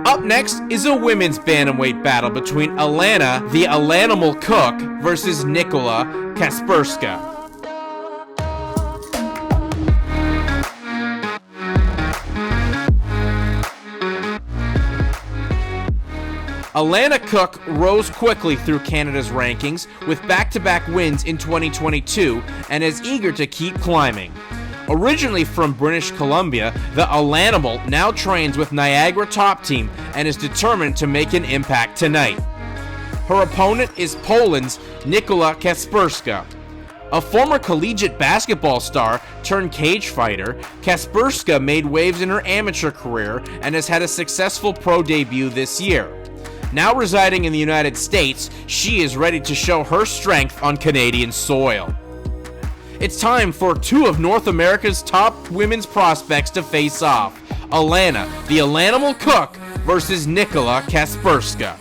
Up next is a women's bantamweight battle between Alana, the Alanimal Cook, versus Nikola Kacperska. Alana Cook rose quickly through Canada's rankings with back-to-back wins in 2022 and is eager to keep climbing. Originally from British Columbia, the Alanimal now trains with Niagara top team and is determined to make an impact tonight. Her opponent is Poland's Nikola Kacperska. A former collegiate basketball star turned cage fighter, Kacperska made waves in her amateur career and has had a successful pro debut this year. Now residing in the United States, she is ready to show her strength on Canadian soil. It's time for two of North America's top women's prospects to face off. Alana, the Alanimal Cook, versus Nikola Kacperska.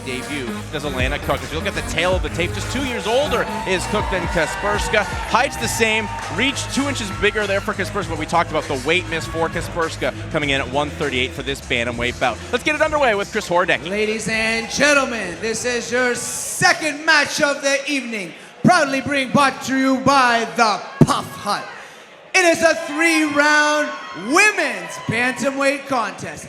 Debut does Alana Cook. If you look at the tail of the tape, just 2 years older is Cook than Kacperska. Height's the same, reach 2 inches bigger there for Kacperska, but we talked about the weight miss for Kacperska coming in at 138 for this bantamweight bout. Let's get it underway with Chris Horodecki. Ladies and gentlemen, this is your second match of the evening, proudly being brought to you by the Puff Hut. It is a 3-round women's bantamweight contest.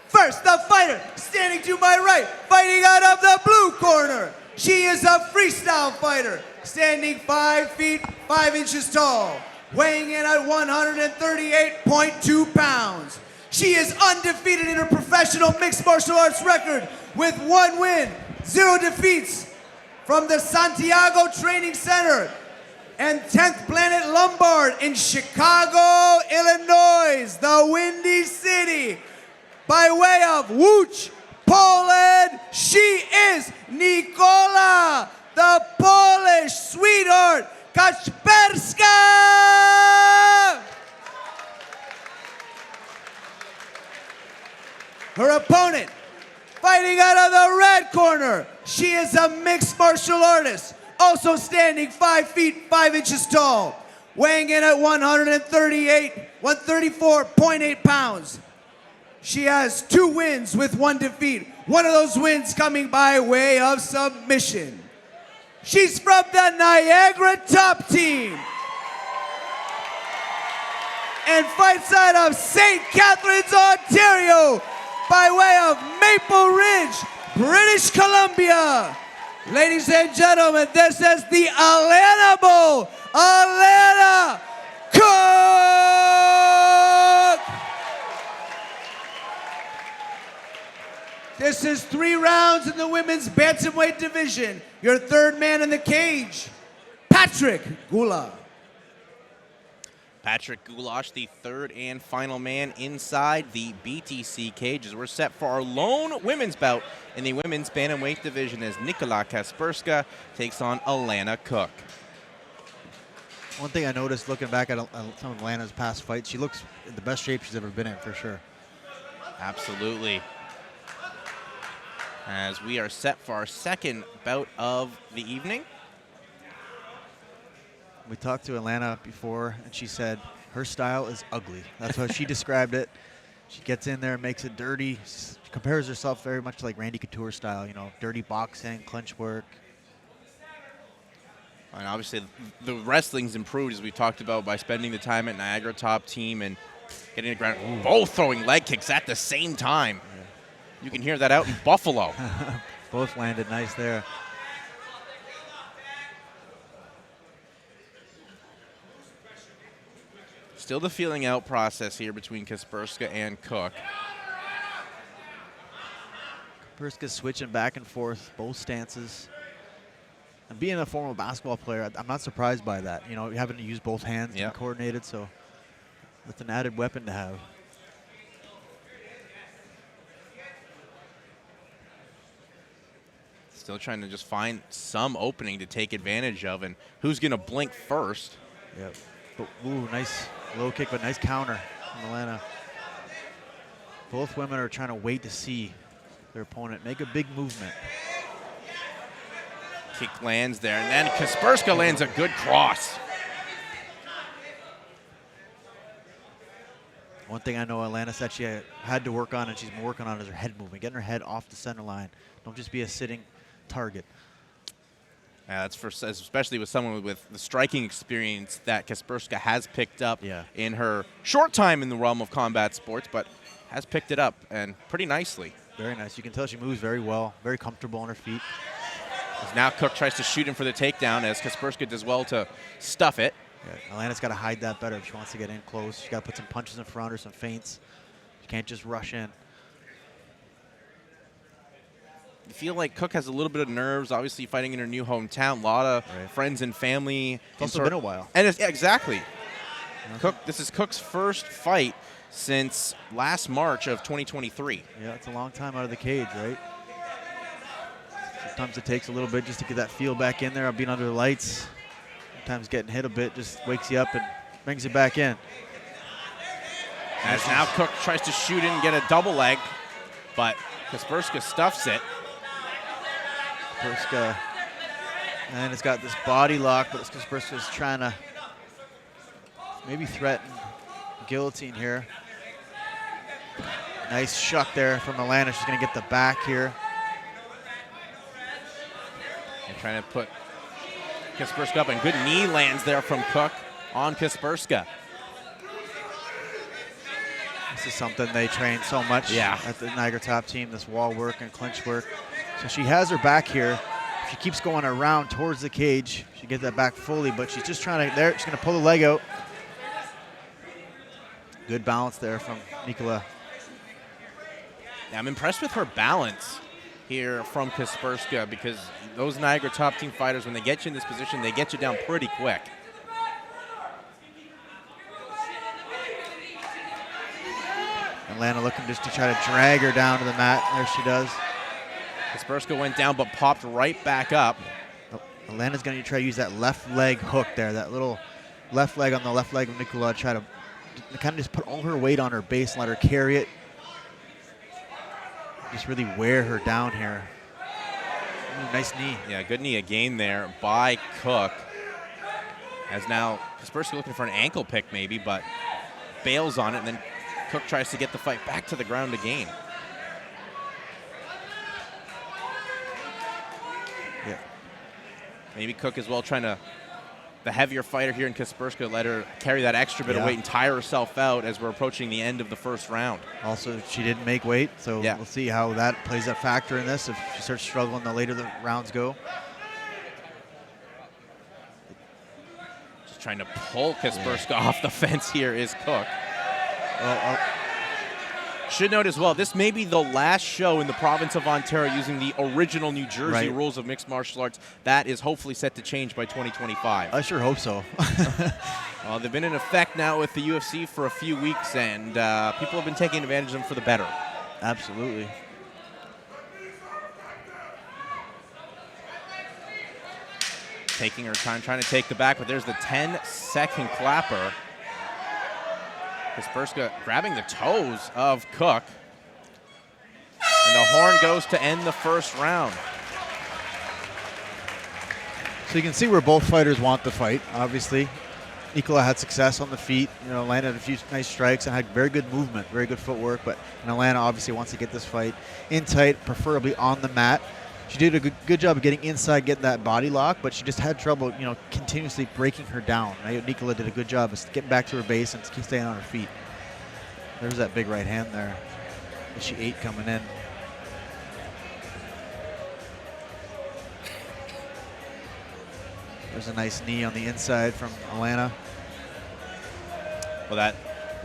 First, the fighter standing to my right, fighting out of the blue corner. She is a freestyle fighter, standing 5 feet 5 inches tall, weighing in at 138.2 pounds. She is undefeated in her professional mixed martial arts record with 1 win, 0 defeats from the Santiago Training Center and 10th Planet Lombard in Chicago, Illinois, the Windy City. By way of Łódź, Poland, she is Nikola, the Polish sweetheart, Kacperska! Her opponent, fighting out of the red corner, she is a mixed martial artist, also standing 5 feet 5 inches tall, weighing in at 134.8 pounds. She has 2 wins with 1 defeat. One of those wins coming by way of submission. She's from the Niagara top team and fights out of St. Catharines, Ontario by way of Maple Ridge, British Columbia. Ladies and gentlemen, this is the Alanimal Alana Cook! This is 3 rounds in the women's bantamweight division. Your third man in the cage, Patrick Gula. Patrick Gulash, the third and final man inside the BTC cage, as we're set for our lone women's bout in the women's bantamweight division as Nikola Kacperska takes on Alana Cook. One thing I noticed looking back at some of Alana's past fights, she looks in the best shape she's ever been in, for sure. Absolutely. As we are set for our second bout of the evening. We talked to Alana before, and she said her style is ugly. That's how she described it. She gets in there and makes it dirty. She compares herself very much to like Randy Couture style, you know, dirty boxing, clinch work. And obviously the wrestling's improved, as we talked about, by spending the time at Niagara top team and getting the ground. Ooh. Both throwing leg kicks at the same time. Yeah. You can hear that out in Buffalo. Both landed nice there. Still the feeling out process here between Kacperska and Cook. Kacperska's switching back and forth, both stances. And being a former basketball player, I'm not surprised by that. You know, having to use both hands and coordinated, so that's an added weapon to have. Still trying to just find some opening to take advantage of, and who's going to blink first. Yep. But, ooh, nice low kick, but nice counter from Alana. Both women are trying to wait to see their opponent make a big movement. kick lands there, and then Kacperska lands a good cross. One thing I know Alana said she had to work on, and she's been working on, is her head movement, getting her head off the center line. Don't just be a sitting target. That's especially with someone with the striking experience that Kacperska has picked up in her short time in the realm of combat sports, but has picked it up, and pretty nicely. Very nice. You can tell she moves very well, very comfortable on her feet. As now Cook tries to shoot him for the takedown, as Kacperska does well to stuff it. Yeah, Alana's got to hide that better if she wants to get in close. She's got to put some punches in front or some feints. She can't just rush in. You feel like Cook has a little bit of nerves, obviously fighting in her new hometown. A lot of friends and family. It's also been a while. And exactly. This is Cook's first fight since last March of 2023. Yeah, it's a long time out of the cage, right? Sometimes it takes a little bit just to get that feel back in there of being under the lights. Sometimes getting hit a bit just wakes you up and brings you back in. As now Cook tries to shoot in and get a double leg, but Kacperska stuffs it. Kacperska, and it's got this body lock, but Kacperska's trying to maybe threaten guillotine here. Nice shuck there from Alana. She's going to get the back here. And trying to put Kacperska up, and good knee lands there from Cook on Kacperska. This is something they train so much at the Niagara top team, this wall work and clinch work. So she has her back here. If she keeps going around towards the cage, she gets that back fully, but she's just trying to, she's going to pull the leg out. Good balance there from Nikola. Yeah, I'm impressed with her balance here from Kacperska, because those Niagara top team fighters, when they get you in this position, they get you down pretty quick. Alana looking just to try to drag her down to the mat. There she does. Kacperska went down but popped right back up. Alana's going to try to use that left leg hook there, that little left leg on the left leg of Nikola, try to kind of just put all her weight on her base and let her carry it. Just really wear her down here. Ooh, nice knee. Yeah, good knee again there by Cook. As now Kacperska looking for an ankle pick maybe, but bails on it, and then Cook tries to get the fight back to the ground again. Yeah. Maybe Cook as well trying to, the heavier fighter here in Kacperska, let her carry that extra bit of weight and tire herself out as we're approaching the end of the first round. Also, she didn't make weight, so we'll see how that plays a factor in this if she starts struggling the later the rounds go. Just trying to pull Kacperska off the fence here is Cook. Should note as well, this may be the last show in the province of Ontario using the original New Jersey rules of mixed martial arts. That is hopefully set to change by 2025. I sure hope so. Well, they've been in effect now with the UFC for a few weeks, and people have been taking advantage of them for the better. Absolutely. Taking her time, trying to take the back, but there's the 10-second clapper. Kacperska grabbing the toes of Cook. And the horn goes to end the first round. So you can see where both fighters want the fight, obviously. Nikola had success on the feet, landed a few nice strikes and had very good movement, very good footwork, but Alana obviously wants to get this fight in tight, preferably on the mat. She did a good job of getting inside, getting that body lock, but she just had trouble, continuously breaking her down. Nikola did a good job of getting back to her base and keep staying on her feet. There's that big right hand there that she ate coming in. There's a nice knee on the inside from Alana. Well, that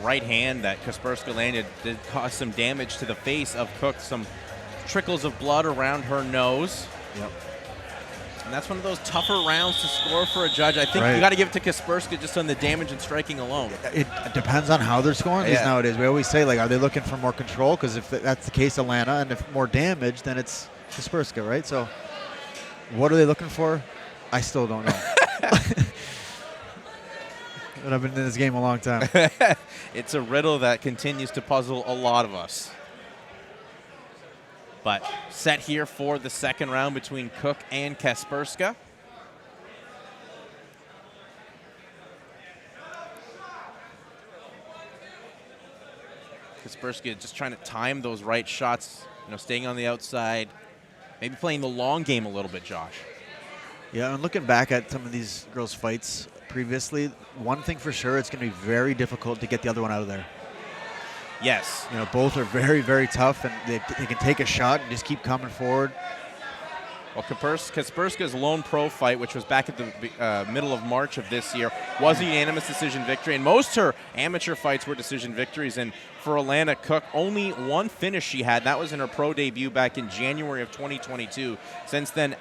right hand that Kacperska landed did cause some damage to the face of Cook, some trickles of blood around her nose. Yep. And that's one of those tougher rounds to score for a judge. I think you got to give it to Kacperska just on the damage and striking alone. It depends on how they're scoring these nowadays. We always say, are they looking for more control? Because if that's the case, Alana, and if more damage, then it's Kacperska, right? So what are they looking for? I still don't know. But I've been in this game a long time. It's a riddle that continues to puzzle a lot of us. But set here for the second round between Cook and Kacperska. Kacperska just trying to time those right shots, staying on the outside, maybe playing the long game a little bit, Josh. Yeah, and looking back at some of these girls' fights previously, one thing for sure, it's going to be very difficult to get the other one out of there. Yes. Both are very, very tough, and they can take a shot and just keep coming forward. Well, Kacperska's lone pro fight, which was back at the middle of March of this year, was a unanimous decision victory, and most her amateur fights were decision victories. And for Alana Cook, only one finish she had. That was in her pro debut back in January of 2022. Since then,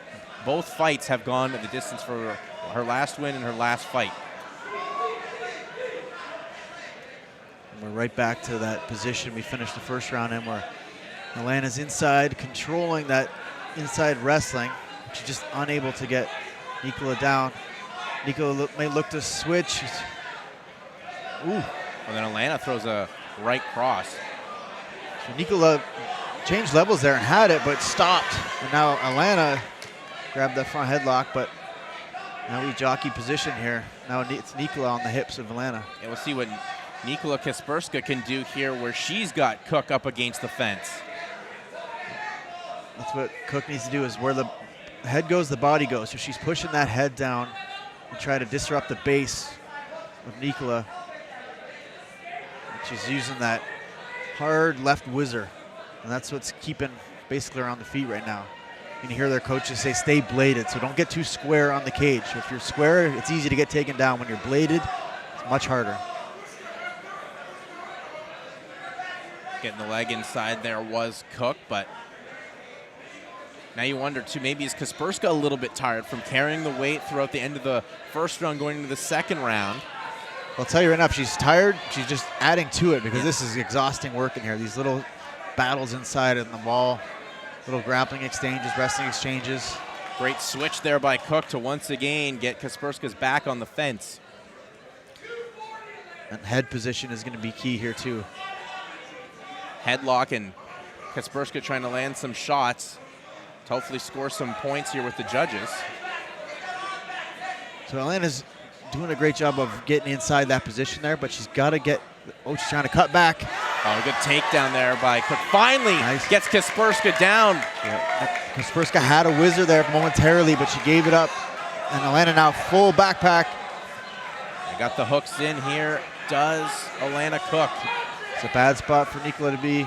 both fights have gone the distance for her last win and her last fight. And we're right back to that position we finished the first round in, where Alana's inside, controlling that inside wrestling. She's just unable to get Nikola down. Nikola may look to switch. Ooh. And then Alana throws a right cross. So Nikola changed levels there and had it, but stopped. And now Alana grabbed that front headlock, but now we jockey position here. Now it's Nikola on the hips of Alana. And we'll see what Nikola Kacperska can do here, where she's got Cook up against the fence. That's what Cook needs to do, is where the head goes, the body goes. So she's pushing that head down and try to disrupt the base of Nikola. She's using that hard left whizzer, and that's what's keeping basically her on the feet right now. You can hear their coaches say, stay bladed, so don't get too square on the cage. If you're square, it's easy to get taken down. When you're bladed, it's much harder. Getting the leg inside there was Cook, but now you wonder, too, maybe is Kacperska a little bit tired from carrying the weight throughout the end of the first round going into the second round? I'll tell you right now, if she's tired, she's just adding to it, because this is exhausting work in here. These little battles inside in the wall, little grappling exchanges, wrestling exchanges. Great switch there by Cook to once again get Kacperska's back on the fence. And head position is going to be key here, too. Headlock, and Kacperska trying to land some shots to hopefully score some points here with the judges. So Alana's doing a great job of getting inside that position there, but she's got to get, she's trying to cut back. Oh, good takedown there by Cook. Finally gets Kacperska down. Kacperska had a whizzer there momentarily, but she gave it up. And Alana now full backpack. They got the hooks in here. Does Alana Cook. It's a bad spot for Nikola to be.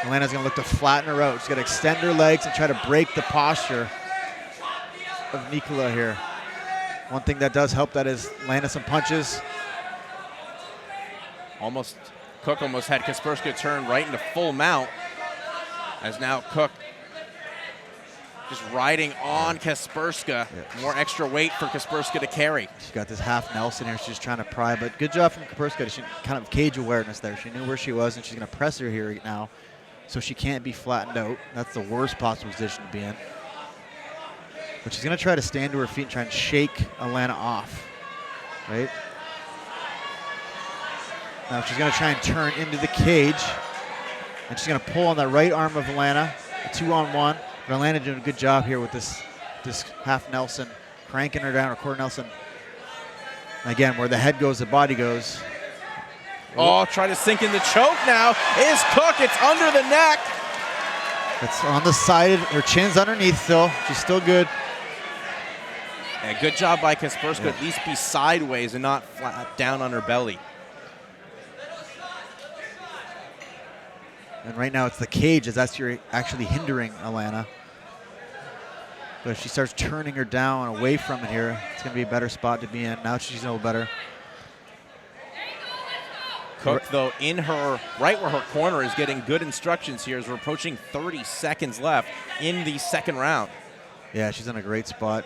Alana's going to look to flatten her out. She's got to extend her legs and try to break the posture of Nikola here. One thing that does help that is landing some punches. Cook almost had Kacperska turn right into full mount, as now Cook just riding on Kacperska. Yeah. More extra weight for Kacperska to carry. She's got this half Nelson here. She's just trying to pry, but good job from Kacperska. She kind of cage awareness there. She knew where she was, and she's going to press her here now, so she can't be flattened out. That's the worst possible position to be in. But she's going to try to stand to her feet and try and shake Alana off, right? Now she's going to try and turn into the cage, and she's going to pull on that right arm of Alana, a 2-on-1. But Alana doing a good job here with this half Nelson, cranking her down, or quarter Nelson. And again, where the head goes, the body goes. Oh, try to sink in the choke now. Is Cook, it's under the neck. It's on the side, her chin's underneath still. She's still good. Yeah, good job by Kacperska, at least be sideways and not flat down on her belly. And right now it's the cage, as that's actually hindering Alana. But if she starts turning her down away from it here, it's going to be a better spot to be in. Now she's a little better. Cook, though, in her, right where her corner is getting good instructions here as we're approaching 30 seconds left in the second round. Yeah, she's in a great spot.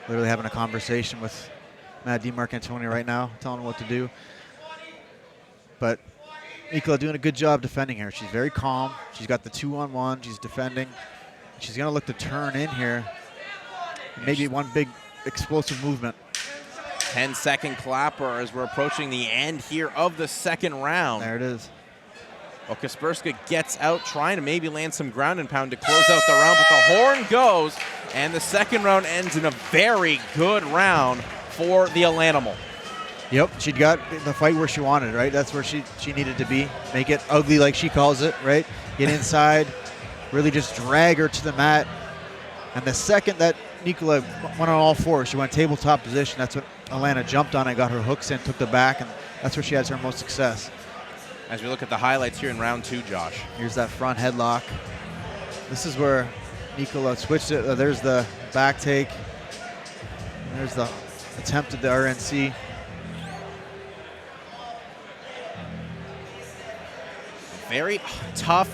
Literally having a conversation with Matt DiMarcantoni right now, telling him what to do. But Nikola doing a good job defending her. She's very calm. She's got the 2-on-1. She's defending. She's going to look to turn in here. Maybe one big explosive movement. 10-second clapper as we're approaching the end here of the second round. There it is. Well, Kacperska gets out, trying to maybe land some ground and pound to close out the round, but the horn goes, and the second round ends in a very good round for the Alanimal. Yep, she got the fight where she wanted, right? That's where she needed to be. Make it ugly, like she calls it, right? Get inside, really just drag her to the mat. And the second that Nikola went on all fours, she went tabletop position. That's what Alana jumped on and got her hooks in, took the back, and that's where she has her most success. As we look at the highlights here in round 2, Josh. Here's that front headlock. This is where Nikola switched it. There's the back take. There's the attempt at the RNC. Very tough,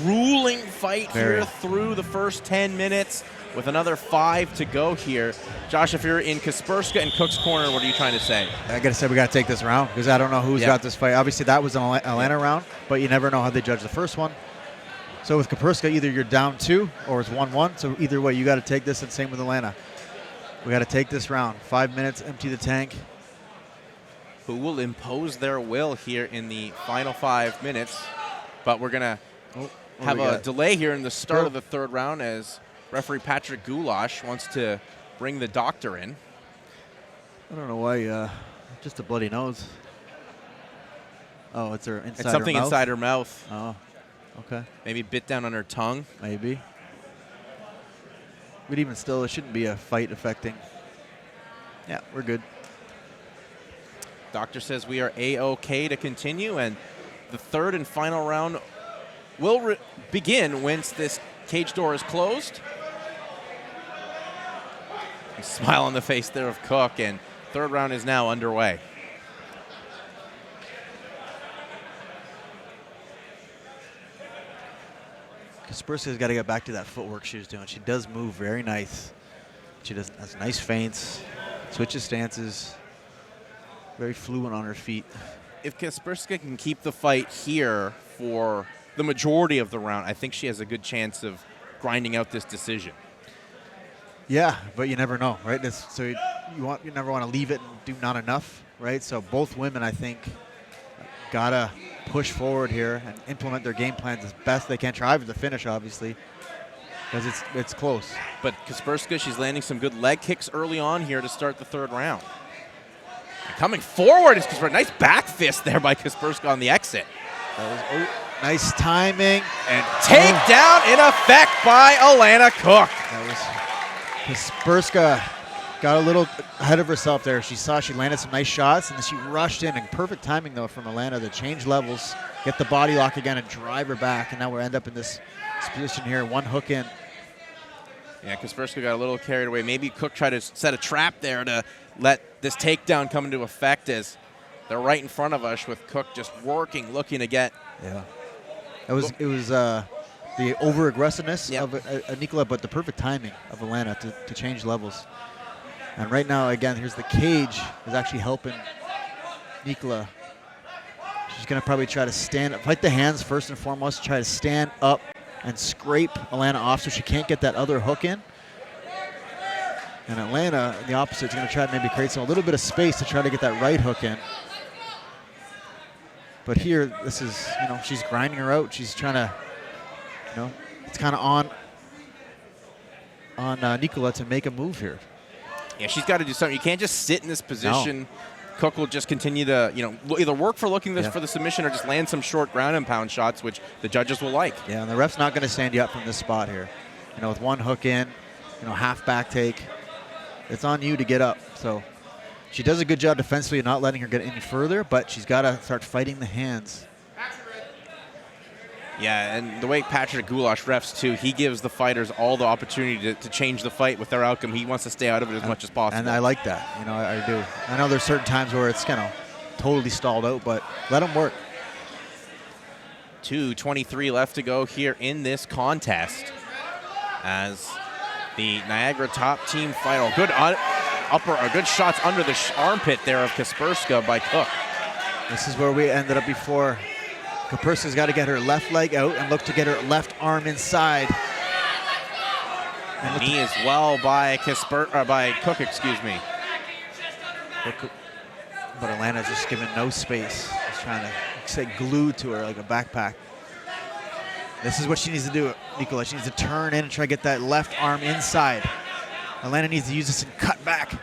grueling fight here through the first 10 minutes with another 5 to go here. Josh, if you're in Kacperska and Cook's corner, what are you trying to say? I got to say we got to take this round because I don't know who's got this fight. Obviously, that was an Alana round, but you never know how they judge the first one. So with Kacperska, either you're down 2 or it's 1-1. So either way, you got to take this, and same with Alana. We got to take this round. 5 minutes, empty the tank. Who will impose their will here in the final 5 minutes. But we're going to have a delay here in the start of the third round as referee Patrick Goulash wants to bring the doctor in. I don't know why, just a bloody nose. Oh, it's her inside her mouth? It's something inside her mouth. Oh, okay. Maybe bit down on her tongue. Maybe. But even still, it shouldn't be a fight affecting. Yeah, we're good. Doctor says we are A-OK to continue, and the third and final round will begin once this cage door is closed. A smile on the face there of Cook, and third round is now underway. Kacperska's got to get back to that footwork she was doing. She does move very nice. She has nice feints, switches stances, very fluent on her feet. If Kacperska can keep the fight here for the majority of the round, I think she has a good chance of grinding out this decision. Yeah, but you never know, right? So you never want to leave it and do not enough, right? So both women, I think, gotta push forward here and implement their game plans as best they can. Try to finish, obviously, because it's close. But Kacperska, she's landing some good leg kicks early on here to start the third round. And coming forward is Kacperska. Nice back fist there by Kacperska on the exit. That was nice timing. And takedown in effect by Alana Cook. That was Kacperska got a little ahead of herself there. She saw she landed some nice shots, and then she rushed in. And perfect timing, though, from Alana to change levels, get the body lock again, and drive her back. And now we end up in this position here, one hook in. Yeah, Kacperska got a little carried away. Maybe Cook tried to set a trap there to let this takedown come into effect as they're right in front of us with Cook just working, looking to get. Yeah. It was the over-aggressiveness of Nikola, but the perfect timing of Alana to change levels. And right now, again, here's the cage is actually helping Nikola. She's going to probably try to stand up, fight the hands first and foremost, try to stand up and scrape Alana off so she can't get that other hook in. And Alana, the opposite, is going to try to maybe create a little bit of space to try to get that right hook in. But here, this is, she's grinding her out. She's trying to, it's kind of on Nikola to make a move here. Yeah, she's got to do something. You can't just sit in this position. No. Cook will just continue to, either work for looking for the submission or just land some short ground and pound shots, which the judges will like. Yeah, and the ref's not going to stand you up from this spot here. With one hook in, half back take, it's on you to get up. So she does a good job defensively of not letting her get any further, but she's got to start fighting the hands. Yeah, and the way Patrick Goulash refs, too, he gives the fighters all the opportunity to change the fight with their outcome. He wants to stay out of it as much as possible. And I like that. I do. I know there's certain times where it's totally stalled out, but let them work. 2:23 left to go here in this contest as the Niagara top team fight. Good shots under the armpit there of Kacperska by Cook. This is where we ended up before. Kacperska's got to get her left leg out and look to get her left arm inside. And knee as well by Cook, excuse me. But Alana's just giving no space. Just trying to stay glued to her like a backpack. This is what she needs to do, Nikola. She needs to turn in and try to get that left arm inside. Alana needs to use this and cut back,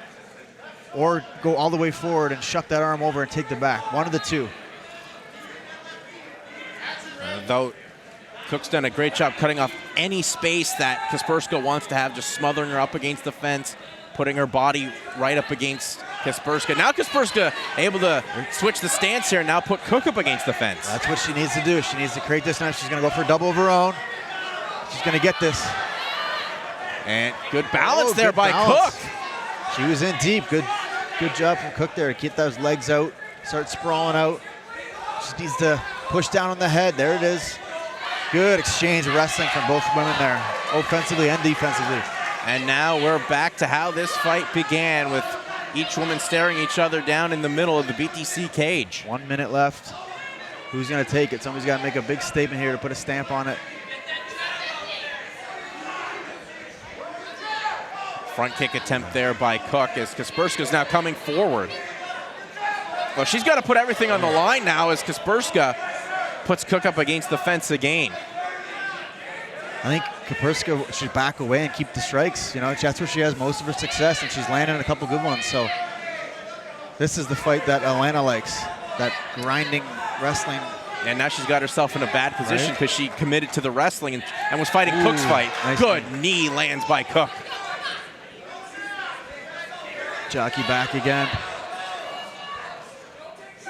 or go all the way forward and shuck that arm over and take the back. One of the two. Though Cook's done a great job cutting off any space that Kacperska wants to have, just smothering her up against the fence, putting her body right up against Kacperska. Now Kacperska able to switch the stance here and now put Cook up against the fence. That's what she needs to do. She needs to create this now. She's going to go for a double of her own. She's going to get this. And good balance there good by balance. Cook. She was in deep. Good job from Cook there to get those legs out, start sprawling out. She needs to push down on the head. There it is. Good exchange of wrestling from both women there, offensively and defensively. And now we're back to how this fight began, with each woman staring each other down in the middle of the BTC cage. 1 minute left. Who's going to take it? Somebody's got to make a big statement here to put a stamp on it. Front kick attempt there by Cook as Kacperska's now coming forward. Well, she's got to put everything on the line now as Kacperska puts Cook up against the fence again. I think Kacperska should back away and keep the strikes. You know, that's where she has most of her success, and she's landing a couple good ones. So this is the fight that Alana likes, that grinding wrestling. And now she's got herself in a bad position because she committed to the wrestling and was fighting Cook's fight. Nice Good knee lands by Cook. Jockey back again.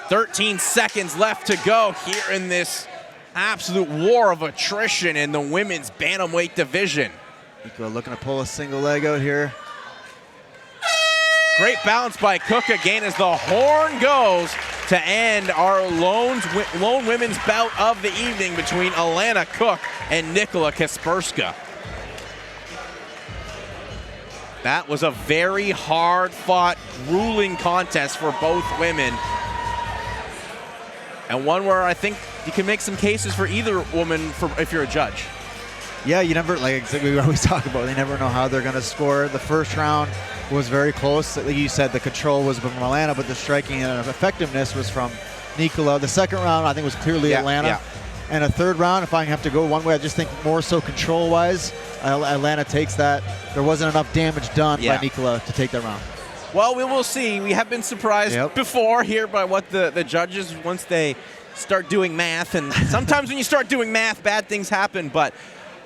13 seconds left to go here in this absolute war of attrition in the women's bantamweight division. Nikola looking to pull a single leg out here. Great balance by Cook again as the horn goes to end our lone women's bout of the evening between Alana Cook and Nikola Kacperska. That was a very hard-fought, grueling contest for both women. And one where I think you can make some cases for either woman if you're a judge. Yeah, you never, like we always talk about, they never know how they're going to score. The first round was very close. Like you said, the control was from Alana, but the striking and effectiveness was from Nikola. The second round, I think, was clearly Alana. Yeah. And a third round, if I have to go one way, I just think more so control-wise, Alana takes that. There wasn't enough damage done by Nikola to take that round. Well, we will see. We have been surprised before here by what the judges, once they start doing math. And sometimes when you start doing math, bad things happen. But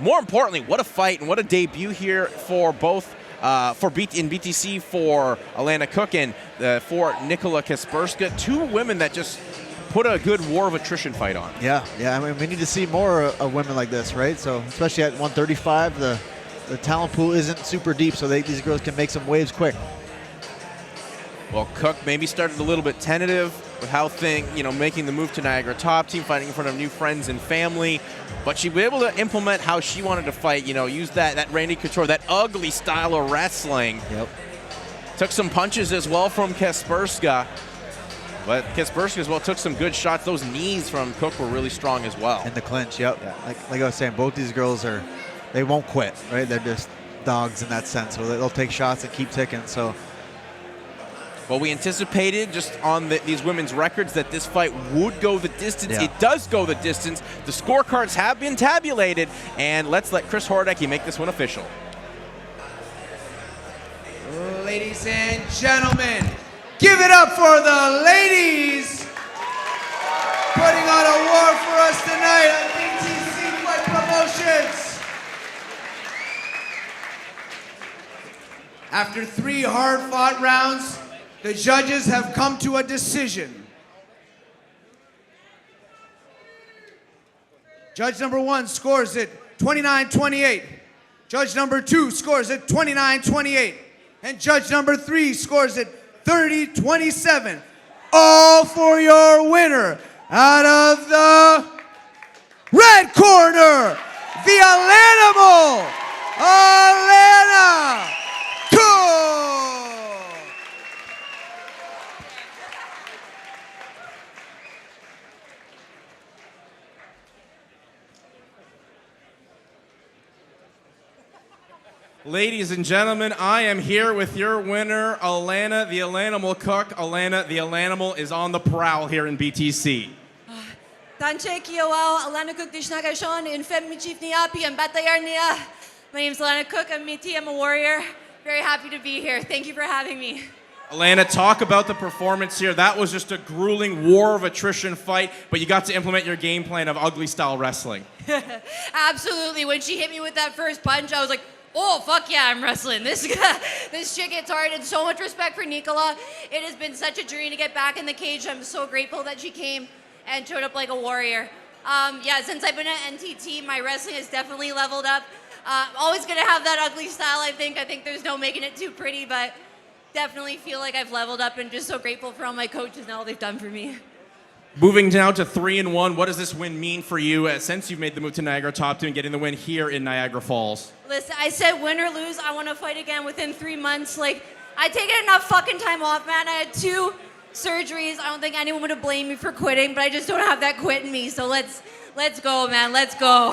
more importantly, what a fight and what a debut here for both in BTC for Alana Cook and for Nikola Kacperska. Two women that just put a good war of attrition fight on. Yeah. I mean, we need to see more of women like this, right? So especially at 135, the talent pool isn't super deep, so these girls can make some waves quick. Well, Cook maybe started a little bit tentative with how making the move to Niagara top team, fighting in front of new friends and family, but she was able to implement how she wanted to fight, use that Randy Couture, that ugly style of wrestling. Yep. Took some punches as well from Kacperska, but Kacperska as well took some good shots. Those knees from Cook were really strong as well. In the clinch, yep. Yeah. Like I was saying, both these girls they won't quit, right? They're just dogs in that sense, so they'll take shots and keep ticking, so. Well, we anticipated just on these women's records that this fight would go the distance. Yeah. It does go the distance. The scorecards have been tabulated, and let's let Chris Horodecki make this one official. Ladies and gentlemen, give it up for the ladies putting on a war for us tonight on BTC Fight Promotions. After 3 hard-fought rounds, the judges have come to a decision. Judge number 1 scores it 29-28. Judge number 2 scores it 29-28. And judge number 3 scores it 30-27. All for your winner out of the red corner, the Alana, Alana Cook. Ladies and gentlemen, I am here with your winner, Alana the Alanimal Cook. Alana the Alanimal is on the prowl here in BTC. Tanche Kioao, Alana Cook Dishnagashon, in Fem Chief Niapi, and Batayar Nia. My name's Alana Cook, I'm Métis, I'm a warrior. Very happy to be here. Thank you for having me. Alana, talk about the performance here. That was just a grueling war of attrition fight, but you got to implement your game plan of ugly style wrestling. Absolutely. When she hit me with that first punch, I was like, oh, fuck yeah, I'm wrestling. This shit gets hard, and so much respect for Nikola. It has been such a journey to get back in the cage. I'm so grateful that she came and showed up like a warrior. Since I've been at NTT, my wrestling has definitely leveled up. Always gonna have that ugly style, I think. I think there's no making it too pretty, but definitely feel like I've leveled up and just so grateful for all my coaches and all they've done for me. Moving now to 3-1, what does this win mean for you since you've made the move to Niagara Top 2 and getting the win here in Niagara Falls? Listen, I said win or lose, I want to fight again within 3 months. Like, I taken enough fucking time off, man. I had 2 surgeries. I don't think anyone would have blamed me for quitting, but I just don't have that quit in me. So let's go, man. Let's go.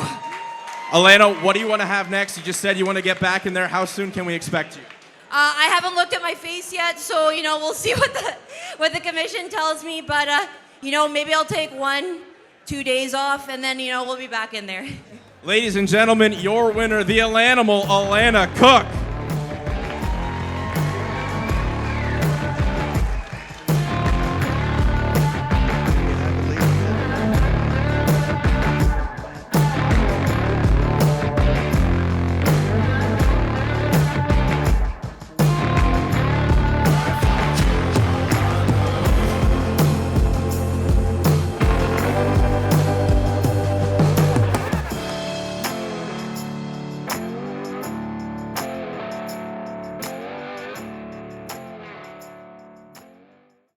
Alana, what do you want to have next? You just said you want to get back in there. How soon can we expect you? I haven't looked at my face yet, so we'll see what the commission tells me. But maybe I'll take 1-2 days off, and then we'll be back in there. Ladies and gentlemen, your winner, the Alanimal, Alana Cook.